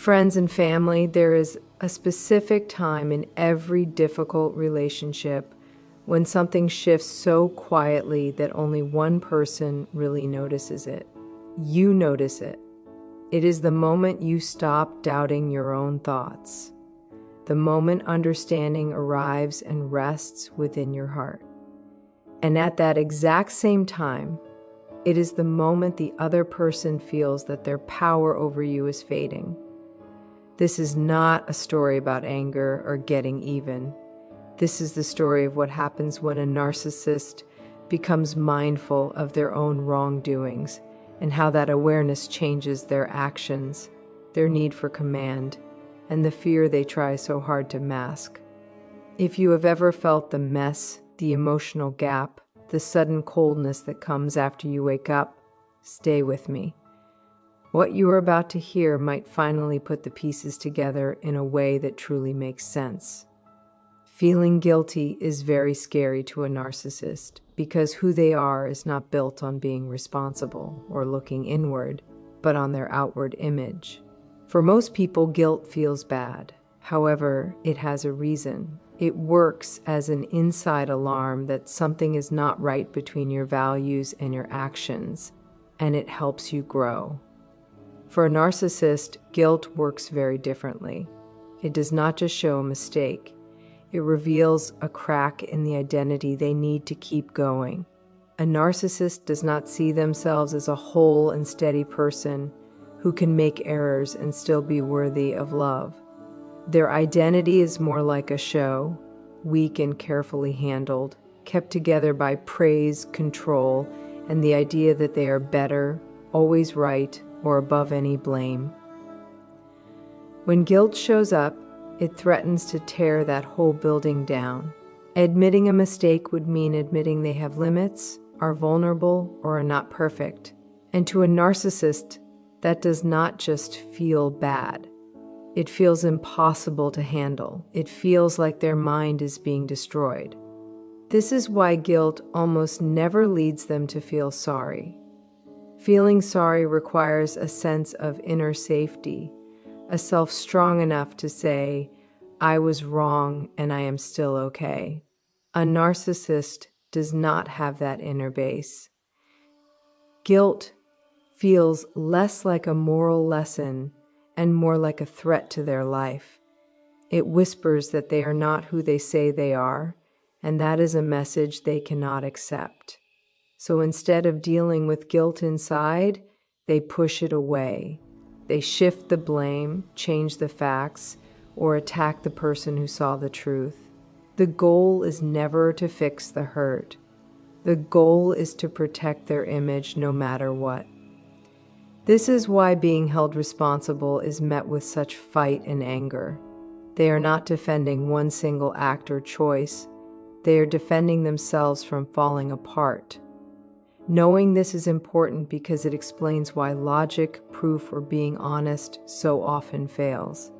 Friends and family, there is a specific time in every difficult relationship when something shifts so quietly that only one person really notices it. You notice it. It is the moment you stop doubting your own thoughts, the moment understanding arrives and rests within your heart. And at that exact same time, it is the moment the other person feels that their power over you is fading. This is not a story about anger or getting even. This is the story of what happens when a narcissist becomes mindful of their own wrongdoings and how that awareness changes their actions, their need for command, and the fear they try so hard to mask. If you have ever felt the mess, the emotional gap, the sudden coldness that comes after you wake up, stay with me. What you are about to hear might finally put the pieces together in a way that truly makes sense. Feeling guilty is very scary to a narcissist because who they are is not built on being responsible or looking inward, but on their outward image. For most people, guilt feels bad. However, it has a reason. It works as an inside alarm that something is not right between your values and your actions, and it helps you grow. For a narcissist, guilt works very differently. It does not just show a mistake. It reveals a crack in the identity they need to keep going. A narcissist does not see themselves as a whole and steady person who can make errors and still be worthy of love. Their identity is more like a show, weak and carefully handled, kept together by praise, control, and the idea that they are better, always right, or above any blame. When guilt shows up, it threatens to tear that whole building down. Admitting a mistake would mean admitting they have limits, are vulnerable, or are not perfect. And to a narcissist, that does not just feel bad. It feels impossible to handle. It feels like their mind is being destroyed. This is why guilt almost never leads them to feel sorry. Feeling sorry requires a sense of inner safety, a self strong enough to say, I was wrong and I am still okay. A narcissist does not have that inner base. Guilt feels less like a moral lesson and more like a threat to their life. It whispers that they are not who they say they are, and that is a message they cannot accept. So instead of dealing with guilt inside, they push it away. They shift the blame, change the facts, or attack the person who saw the truth. The goal is never to fix the hurt. The goal is to protect their image no matter what. This is why being held responsible is met with such fight and anger. They are not defending one single act or choice. They are defending themselves from falling apart. Knowing this is important because it explains why logic, proof, or being honest so often fails.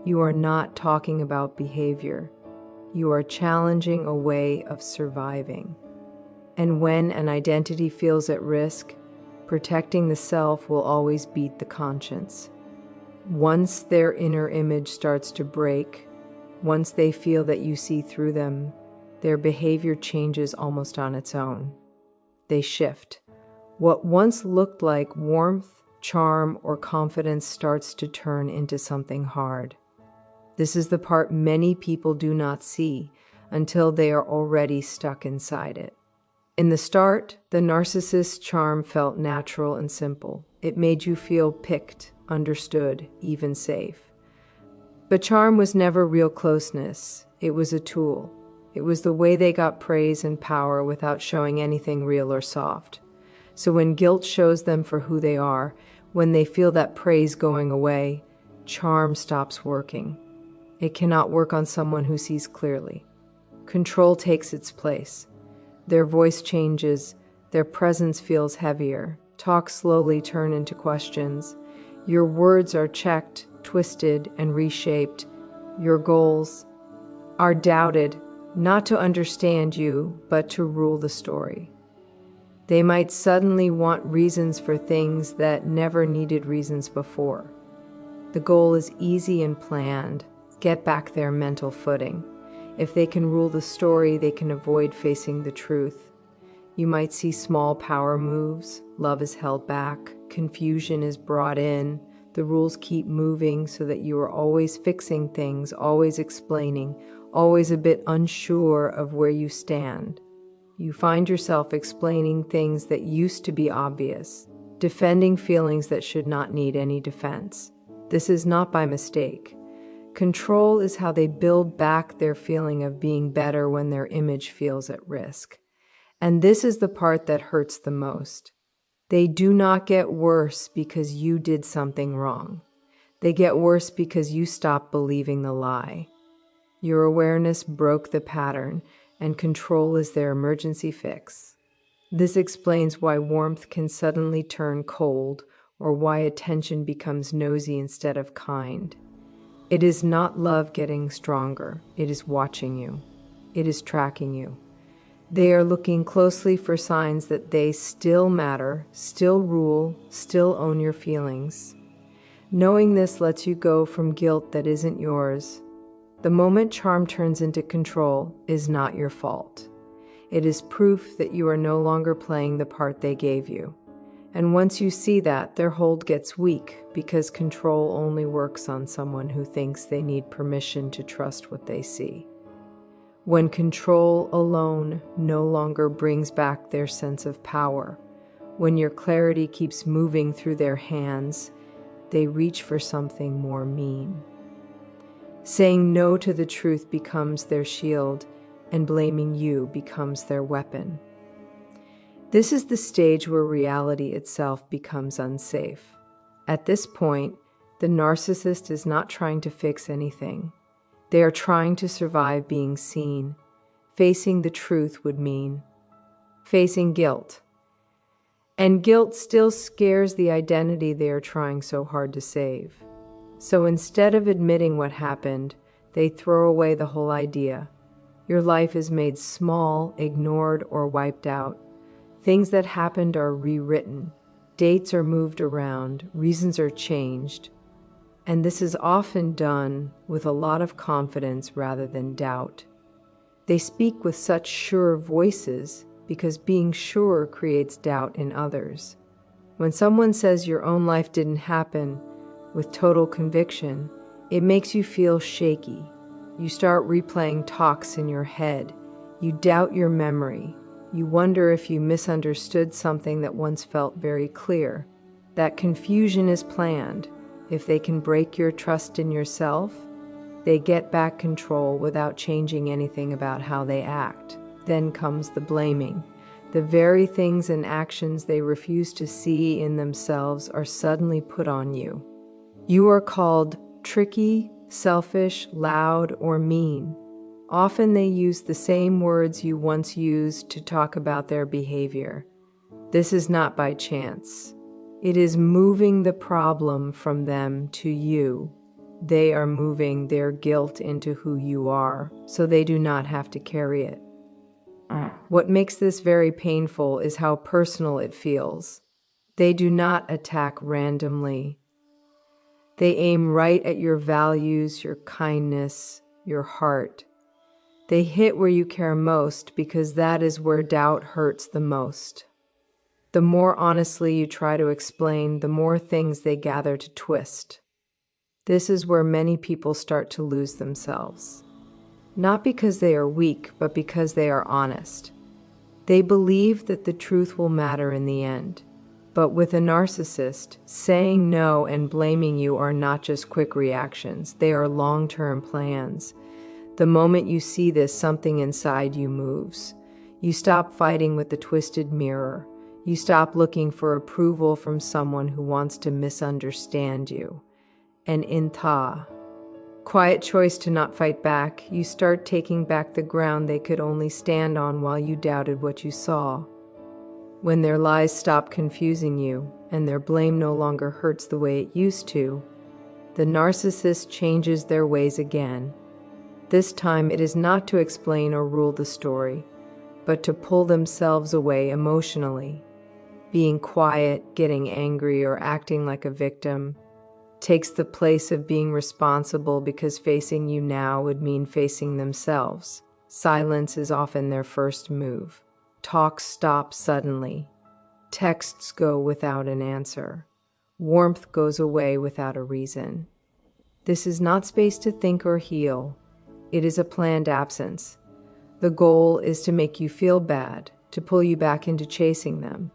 You are not talking about behavior. You are challenging a way of surviving. And when an identity feels at risk, protecting the self will always beat the conscience. Once their inner image starts to break, once they feel that you see through them, their behavior changes almost on its own. They shift. What once looked like warmth, charm, or confidence starts to turn into something hard. This is the part many people do not see until they are already stuck inside it. In the start, the narcissist's charm felt natural and simple. It made you feel picked, understood, even safe. But charm was never real closeness. It was a tool. It was the way they got praise and power without showing anything real or soft. So when guilt shows them for who they are, when they feel that praise going away, charm stops working. It cannot work on someone who sees clearly. Control takes its place. Their voice changes, their presence feels heavier, talks slowly turn into questions. Your words are checked, twisted, and reshaped. Your goals are doubted, not to understand you, but to rule the story. They might suddenly want reasons for things that never needed reasons before. The goal is easy and planned. Get back their mental footing. If they can rule the story, they can avoid facing the truth. You might see small power moves, love is held back, confusion is brought in, the rules keep moving so that you are always fixing things, always explaining, always a bit unsure of where you stand. You find yourself explaining things that used to be obvious, defending feelings that should not need any defense. This is not by mistake. Control is how they build back their feeling of being better when their image feels at risk. And this is the part that hurts the most. They do not get worse because you did something wrong. They get worse because you stopped believing the lie. Your awareness broke the pattern, and control is their emergency fix. This explains why warmth can suddenly turn cold, or why attention becomes nosy instead of kind. It is not love getting stronger. It is watching you. It is tracking you. They are looking closely for signs that they still matter, still rule, still own your feelings. Knowing this lets you go from guilt that isn't yours. The moment charm turns into control is not your fault. It is proof that you are no longer playing the part they gave you. And once you see that, their hold gets weak because control only works on someone who thinks they need permission to trust what they see. When control alone no longer brings back their sense of power, when your clarity keeps moving through their hands, they reach for something more mean. Saying no to the truth becomes their shield, and blaming you becomes their weapon. This is the stage where reality itself becomes unsafe. At this point, the narcissist is not trying to fix anything. They are trying to survive being seen. Facing the truth would mean facing guilt. And guilt still scares the identity they are trying so hard to save. So instead of admitting what happened, they throw away the whole idea. Your life is made small, ignored, or wiped out. Things that happened are rewritten. Dates are moved around. Reasons are changed. And this is often done with a lot of confidence rather than doubt. They speak with such sure voices because being sure creates doubt in others. When someone says your own life didn't happen with total conviction, it makes you feel shaky. You start replaying talks in your head. You doubt your memory. You wonder if you misunderstood something that once felt very clear. That confusion is planned. If they can break your trust in yourself, they get back control without changing anything about how they act. Then comes the blaming. The very things and actions they refuse to see in themselves are suddenly put on you. You are called tricky, selfish, loud, or mean. Often they use the same words you once used to talk about their behavior. This is not by chance. It is moving the problem from them to you. They are moving their guilt into who you are, so they do not have to carry it. What makes this very painful is how personal it feels. They do not attack randomly. They aim right at your values, your kindness, your heart. They hit where you care most because that is where doubt hurts the most. The more honestly you try to explain, the more things they gather to twist. This is where many people start to lose themselves. Not because they are weak, but because they are honest. They believe that the truth will matter in the end. But with a narcissist, saying no and blaming you are not just quick reactions. They are long-term plans. The moment you see this, something inside you moves. You stop fighting with the twisted mirror. You stop looking for approval from someone who wants to misunderstand you. And in quiet choice to not fight back, you start taking back the ground they could only stand on while you doubted what you saw. When their lies stop confusing you, and their blame no longer hurts the way it used to, the narcissist changes their ways again. This time it is not to explain or rule the story, but to pull themselves away emotionally. Being quiet, getting angry, or acting like a victim takes the place of being responsible because facing you now would mean facing themselves. Silence is often their first move. Talks stop suddenly. Texts go without an answer. Warmth goes away without a reason. This is not space to think or heal. It is a planned absence. The goal is to make you feel bad, to pull you back into chasing them,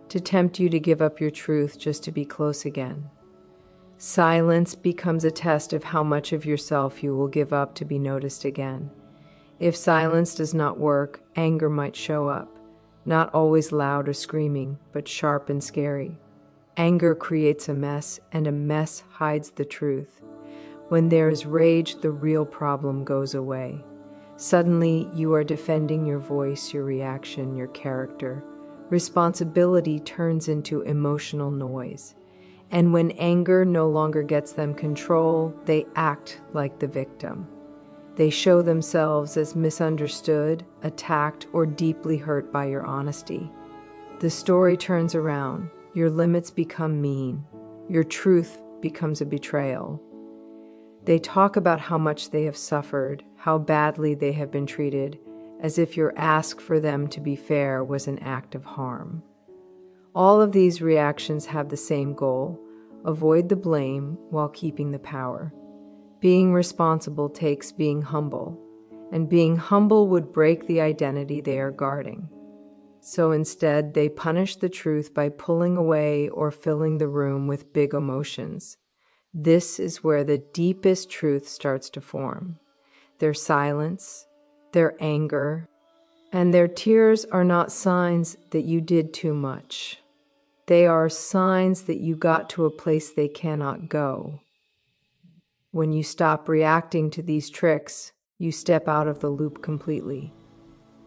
to tempt you to give up your truth just to be close again. Silence becomes a test of how much of yourself you will give up to be noticed again. If silence does not work, anger might show up, not always loud or screaming, but sharp and scary. Anger creates a mess, and a mess hides the truth. When there is rage, the real problem goes away. Suddenly, you are defending your voice, your reaction, your character. Responsibility turns into emotional noise. And when anger no longer gets them control, they act like the victim. They show themselves as misunderstood, attacked, or deeply hurt by your honesty. The story turns around. Your limits become mean. Your truth becomes a betrayal. They talk about how much they have suffered, how badly they have been treated, as if your ask for them to be fair was an act of harm. All of these reactions have the same goal: avoid the blame while keeping the power. Being responsible takes being humble, and being humble would break the identity they are guarding. So instead, they punish the truth by pulling away or filling the room with big emotions. This is where the deepest truth starts to form. Their silence, their anger, and their tears are not signs that you did too much. They are signs that you got to a place they cannot go. When you stop reacting to these tricks, you step out of the loop completely.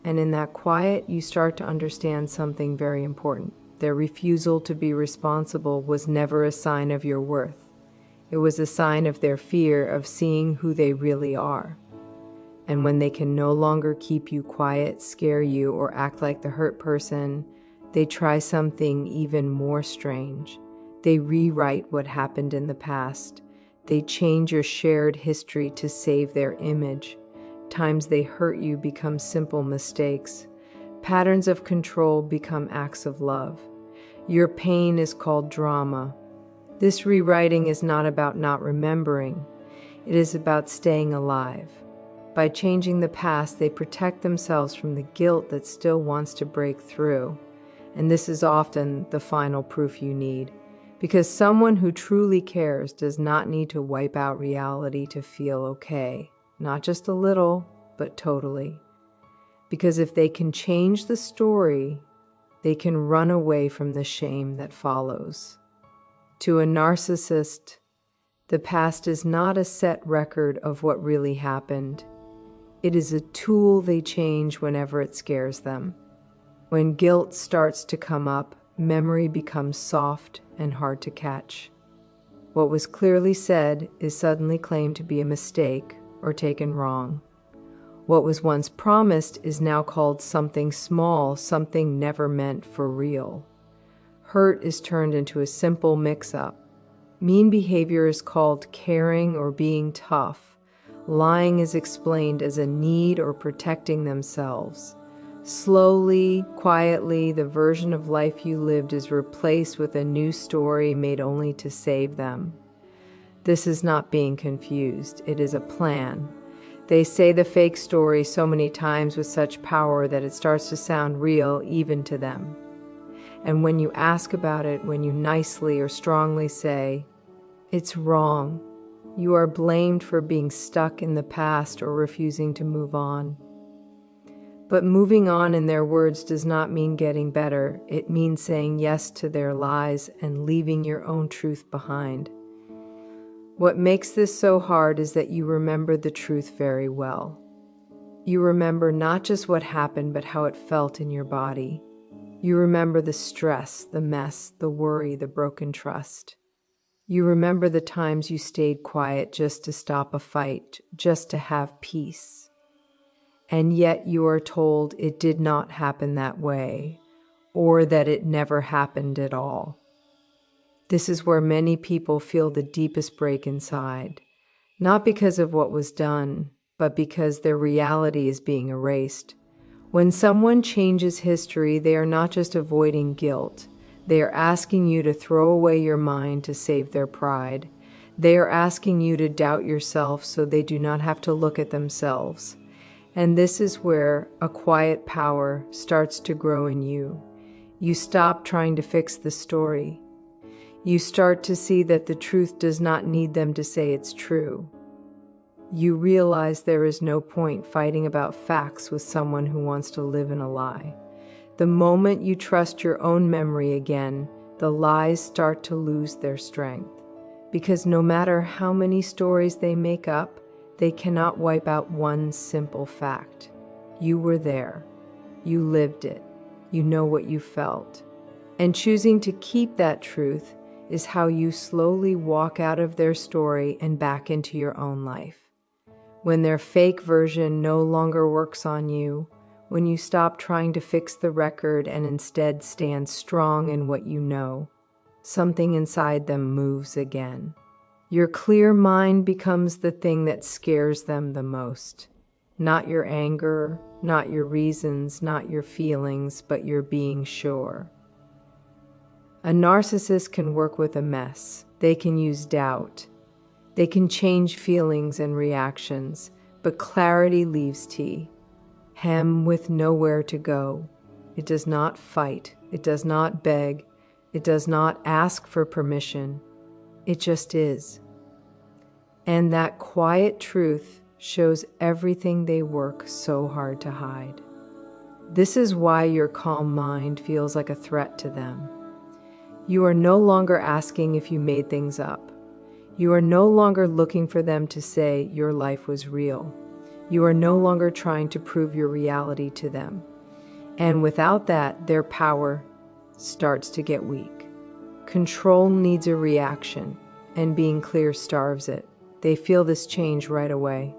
And in that quiet, you start to understand something very important. Their refusal to be responsible was never a sign of your worth. It was a sign of their fear of seeing who they really are. And when they can no longer keep you quiet, scare you, or act like the hurt person, they try something even more strange. They rewrite what happened in the past. They change your shared history to save their image. Times they hurt you become simple mistakes. Patterns of control become acts of love. Your pain is called drama. This rewriting is not about not remembering. It is about staying alive. By changing the past, they protect themselves from the guilt that still wants to break through. And this is often the final proof you need. Because someone who truly cares does not need to wipe out reality to feel okay. Not just a little, but totally. Because if they can change the story, they can run away from the shame that follows. To a narcissist, the past is not a set record of what really happened. It is a tool they change whenever it scares them. When guilt starts to come up, memory becomes soft and hard to catch. What was clearly said is suddenly claimed to be a mistake or taken wrong. What was once promised is now called something small, something never meant for real. Hurt is turned into a simple mix-up. Mean behavior is called caring or being tough. Lying is explained as a need or protecting themselves. Slowly, quietly, the version of life you lived is replaced with a new story made only to save them. This is not being confused. It is a plan. They say the fake story so many times with such power that it starts to sound real even to them. And when you ask about it, when you nicely or strongly say, "It's wrong," you are blamed for being stuck in the past or refusing to move on. But moving on, in their words, does not mean getting better. It means saying yes to their lies and leaving your own truth behind. What makes this so hard is that you remember the truth very well. You remember not just what happened, but how it felt in your body. You remember the stress, the mess, the worry, the broken trust. You remember the times you stayed quiet just to stop a fight, just to have peace. And yet you are told it did not happen that way, or that it never happened at all. This is where many people feel the deepest break inside, not because of what was done, but because their reality is being erased. When someone changes history, they are not just avoiding guilt. They are asking you to throw away your mind to save their pride. They are asking you to doubt yourself so they do not have to look at themselves. And this is where a quiet power starts to grow in you. You stop trying to fix the story. You start to see that the truth does not need them to say it's true. You realize there is no point fighting about facts with someone who wants to live in a lie. The moment you trust your own memory again, the lies start to lose their strength. Because no matter how many stories they make up, they cannot wipe out one simple fact. You were there. You lived it. You know what you felt. And choosing to keep that truth is how you slowly walk out of their story and back into your own life. When their fake version no longer works on you, when you stop trying to fix the record and instead stand strong in what you know, something inside them moves again. Your clear mind becomes the thing that scares them the most. Not your anger, not your reasons, not your feelings, but your being sure. A narcissist can work with a mess. They can use doubt. They can change feelings and reactions, but clarity leaves tea. Hem with nowhere to go. It does not fight. It does not beg. It does not ask for permission. It just is. And that quiet truth shows everything they work so hard to hide. This is why your calm mind feels like a threat to them. You are no longer asking if you made things up. You are no longer looking for them to say your life was real. You are no longer trying to prove your reality to them. And without that, their power starts to get weak. Control needs a reaction, and being clear starves it. They feel this change right away.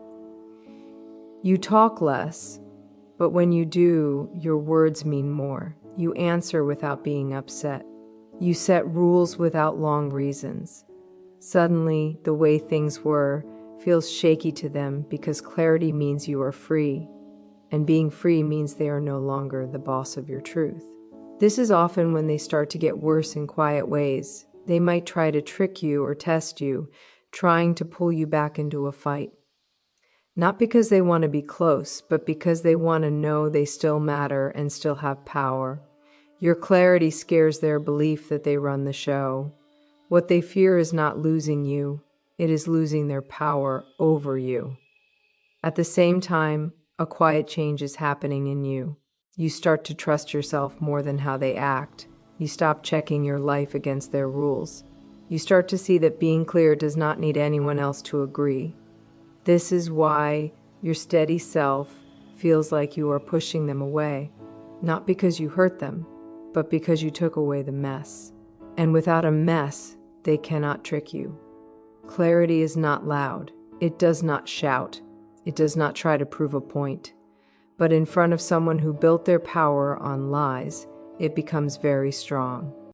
You talk less, but when you do, your words mean more. You answer without being upset. You set rules without long reasons. Suddenly, the way things were feels shaky to them because clarity means you are free, and being free means they are no longer the boss of your truth. This is often when they start to get worse in quiet ways. They might try to trick you or test you, trying to pull you back into a fight. Not because they want to be close, but because they want to know they still matter and still have power. Your clarity scares their belief that they run the show. What they fear is not losing you, it is losing their power over you. At the same time, a quiet change is happening in you. You start to trust yourself more than how they act. You stop checking your life against their rules. You start to see that being clear does not need anyone else to agree. This is why your steady self feels like you are pushing them away, not because you hurt them, but because you took away the mess. And without a mess, they cannot trick you. Clarity is not loud. It does not shout. It does not try to prove a point. But in front of someone who built their power on lies, it becomes very strong.